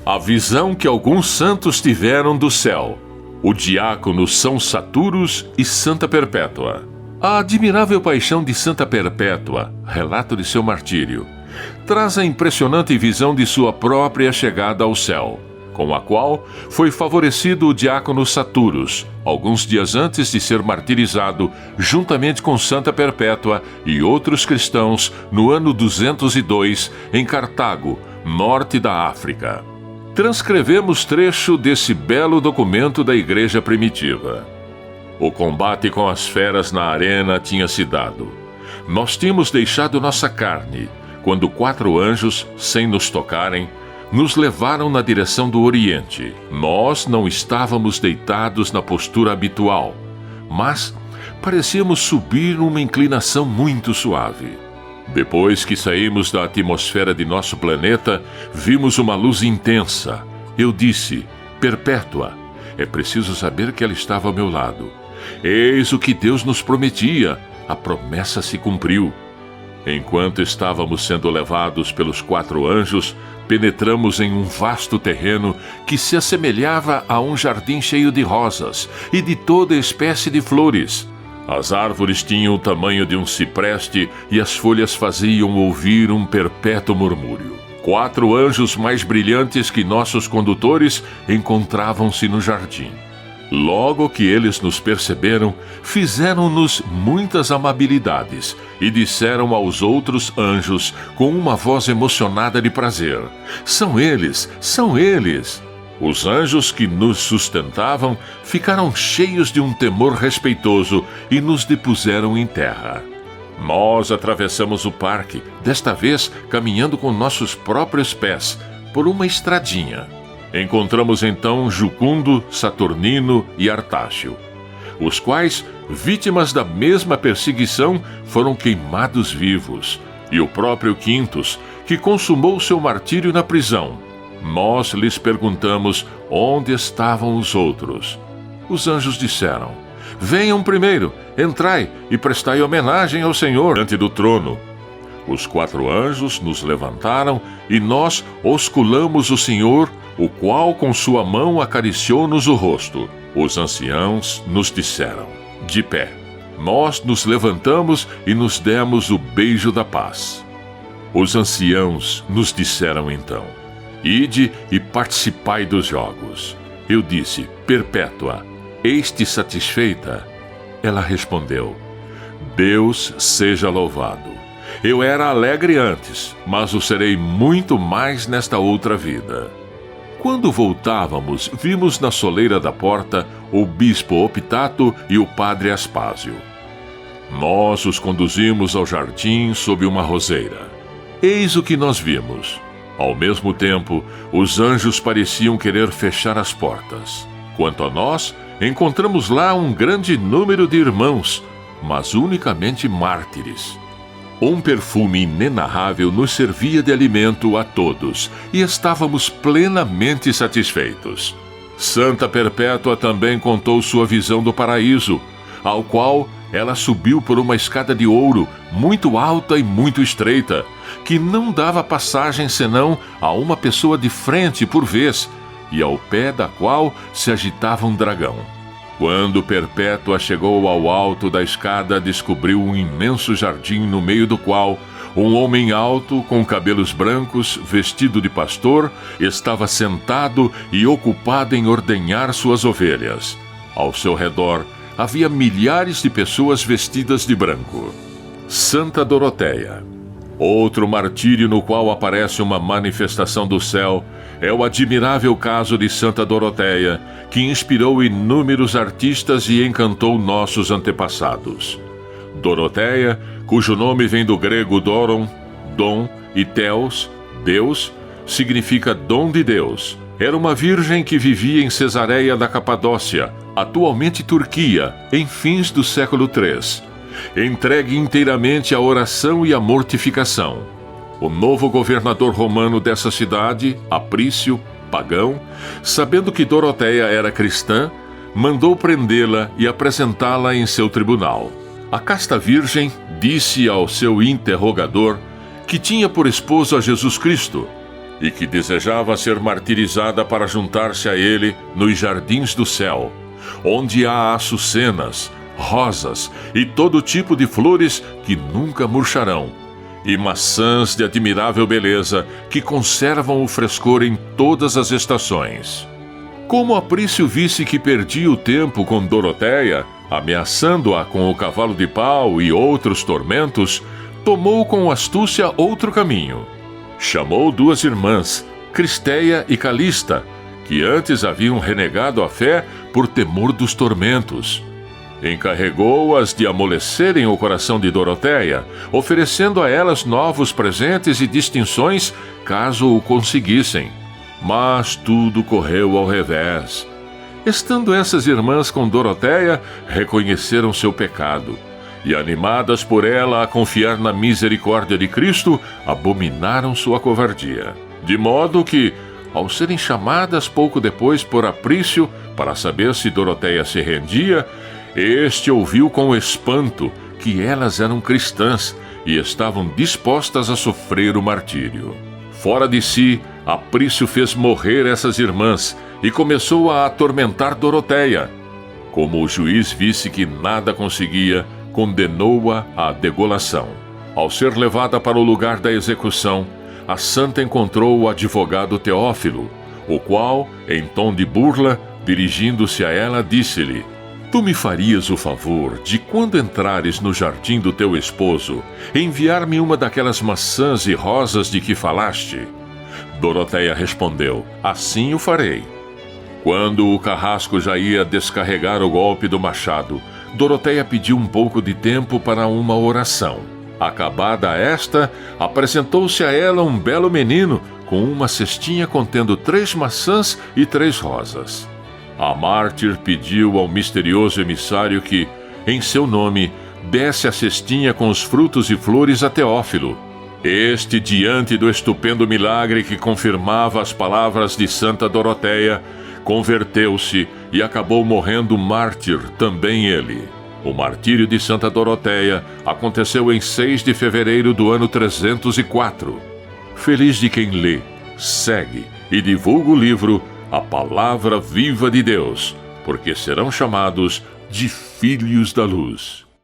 A visão que alguns santos tiveram do céu. O diácono São Saturos e Santa Perpétua. A admirável paixão de Santa Perpétua, relato de seu martírio, traz a impressionante visão de sua própria chegada ao céu, com a qual foi favorecido o diácono Saturos, alguns dias antes de ser martirizado, juntamente com Santa Perpétua e outros cristãos, no ano 202, em Cartago, norte da África. Transcrevemos trecho desse belo documento da Igreja primitiva. O combate com as feras na arena tinha se dado. Nós tínhamos deixado nossa carne, quando 4 anjos, sem nos tocarem, nos levaram na direção do Oriente. Nós não estávamos deitados na postura habitual, mas parecíamos subir uma inclinação muito suave. Depois que saímos da atmosfera de nosso planeta, vimos uma luz intensa. Eu disse: Perpétua. É preciso saber que ela estava ao meu lado. Eis o que Deus nos prometia. A promessa se cumpriu. Enquanto estávamos sendo levados pelos 4 anjos, penetramos em um vasto terreno que se assemelhava a um jardim cheio de rosas e de toda espécie de flores. As árvores tinham o tamanho de um cipreste e as folhas faziam ouvir um perpétuo murmúrio. 4 anjos mais brilhantes que nossos condutores encontravam-se no jardim. Logo que eles nos perceberam, fizeram-nos muitas amabilidades e disseram aos outros anjos com uma voz emocionada de prazer: São eles, são eles! Os anjos que nos sustentavam ficaram cheios de um temor respeitoso e nos depuseram em terra. Nós atravessamos o parque, desta vez caminhando com nossos próprios pés, por uma estradinha. Encontramos então Jucundo, Saturnino e Artáxio, os quais, vítimas da mesma perseguição, foram queimados vivos, e o próprio Quintus, que consumou seu martírio na prisão. Nós lhes perguntamos onde estavam os outros. Os anjos disseram: Venham primeiro, entrai e prestai homenagem ao Senhor diante do trono. Os 4 anjos nos levantaram e nós osculamos o Senhor, o qual com sua mão acariciou-nos o rosto. Os anciãos nos disseram: De pé. Nós nos levantamos e nos demos o beijo da paz. Os anciãos nos disseram então: Ide e participai dos jogos. Eu disse: Perpétua, eis-te satisfeita? Ela respondeu: Deus seja louvado. Eu era alegre antes, mas o serei muito mais nesta outra vida. Quando voltávamos, vimos na soleira da porta o bispo Optato e o padre Aspásio. Nós os conduzimos ao jardim sob uma roseira. Eis o que nós vimos. Ao mesmo tempo, os anjos pareciam querer fechar as portas. Quanto a nós, encontramos lá um grande número de irmãos, mas unicamente mártires. Um perfume inenarrável nos servia de alimento a todos, e estávamos plenamente satisfeitos. Santa Perpétua também contou sua visão do paraíso, ao qual ela subiu por uma escada de ouro, muito alta e muito estreita, que não dava passagem senão a uma pessoa de frente por vez, e ao pé da qual se agitava um dragão. Quando Perpétua chegou ao alto da escada, descobriu um imenso jardim no meio do qual um homem alto, com cabelos brancos, vestido de pastor, estava sentado e ocupado em ordenhar suas ovelhas. Ao seu redor havia milhares de pessoas vestidas de branco. Santa Doroteia. Outro martírio no qual aparece uma manifestação do céu é o admirável caso de Santa Doroteia, que inspirou inúmeros artistas e encantou nossos antepassados. Doroteia, cujo nome vem do grego doron, dom, e theos, Deus, significa dom de Deus. Era uma virgem que vivia em Cesareia da Capadócia, atualmente Turquia, em fins do século III, entregue inteiramente à oração e à mortificação. O novo governador romano dessa cidade, Aprício, pagão, sabendo que Doroteia era cristã, mandou prendê-la e apresentá-la em seu tribunal. A casta virgem disse ao seu interrogador que tinha por esposo a Jesus Cristo. e que desejava ser martirizada para juntar-se a ele nos jardins do céu, onde há açucenas, rosas e todo tipo de flores que nunca murcharão, e maçãs de admirável beleza que conservam o frescor em todas as estações. Como Aprício visse que perdia o tempo com Doroteia, ameaçando-a com o cavalo de pau e outros tormentos, tomou com astúcia outro caminho. Chamou duas irmãs, Cristeia e Calista, que antes haviam renegado a fé por temor dos tormentos. Encarregou-as de amolecerem o coração de Doroteia, oferecendo a elas novos presentes e distinções caso o conseguissem. Mas tudo correu ao revés. Estando essas irmãs com Doroteia, reconheceram seu pecado, e animadas por ela a confiar na misericórdia de Cristo, abominaram sua covardia. De modo que, ao serem chamadas pouco depois por Aprício para saber se Doroteia se rendia, este ouviu com espanto que elas eram cristãs e estavam dispostas a sofrer o martírio. Fora de si, Aprício fez morrer essas irmãs e começou a atormentar Doroteia. Como o juiz visse que nada conseguia, condenou-a à degolação. Ao ser levada para o lugar da execução, a santa encontrou o advogado Teófilo, o qual, em tom de burla, dirigindo-se a ela, disse-lhe: Tu me farias o favor de, quando entrares no jardim do teu esposo, enviar-me uma daquelas maçãs e rosas de que falaste? Doroteia respondeu: Assim o farei. Quando o carrasco já ia descarregar o golpe do machado, Doroteia pediu um pouco de tempo para uma oração. Acabada esta, apresentou-se a ela um belo menino com uma cestinha contendo 3 maçãs e 3 rosas. A mártir pediu ao misterioso emissário que, em seu nome, desse a cestinha com os frutos e flores a Teófilo. Este, diante do estupendo milagre que confirmava as palavras de Santa Doroteia, converteu-se e acabou morrendo mártir também ele. O martírio de Santa Doroteia aconteceu em 6 de fevereiro do ano 304. Feliz de quem lê, segue e divulga o livro A Palavra Viva de Deus, porque serão chamados de filhos da luz.